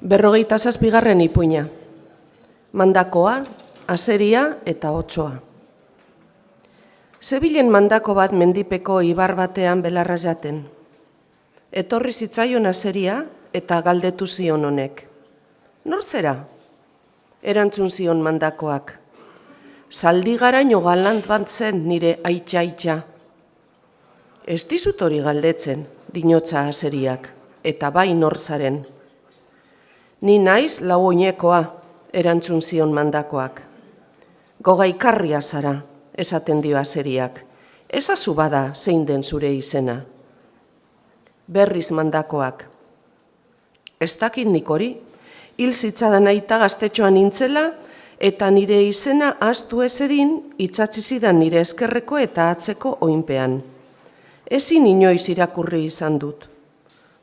57. ipuina. Mandakoa, aseria eta otsoa. Zebilen mandako bat mendipeko ibar batean belarra jaten. Etorri zitzaion aseria eta galdetu zion honek. Nor zera? Erantzun zion mandakoak. Zaldigaraino galant bat zen nire aitxa-aitxa. Ez dizut hori galdetzen, dinotza aseriak, eta bai nor zaren. Ni naiz lau oinekoa, erantzun zion mandakoak. Gogaikarria zara, esaten dio aseriak, ezazu bada zein den zure izena. Berriz mandakoak. Ez dakit nik hori, hil zitzadan aita gaztetxoan nintzela, eta nire izena ahaztu ez edin, itsatsi zidan nire eskerreko eta atzeko oinpean. Ezin inoiz irakurri izan dut.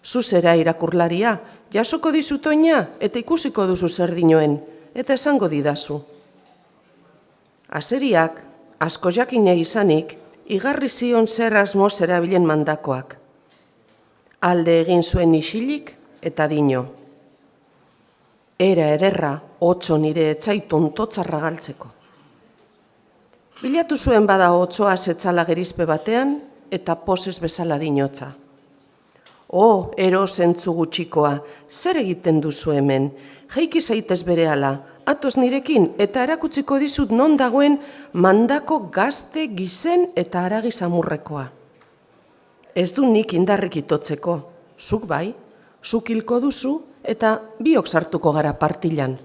Zuzera irakurlaria, jasoko dizut oina eta ikusiko duzu zer dinoen, eta esango didazu. Aseriak, asko jakina izanik, igarri zion zer asmoz erabilen mandakoak. Alde egin zuen isilik eta dino. Era ederra, otso nire etzaitun totzarra galtzeko. Bilatu zuen bada otsoa zetzala gerizpe batean, eta poses bezala dinotza. Ero zentzu gutxikoa, zer egiten duzu hemen? Jaiki zaitez berehala, atoz nirekin eta erakutsiko dizut non dagoen mandako gazte gizen eta haragi samurrekoa. Ez du nik indarrik itotzeko, zuk bai, zuk hilko duzu eta biok sartuko gara partilan.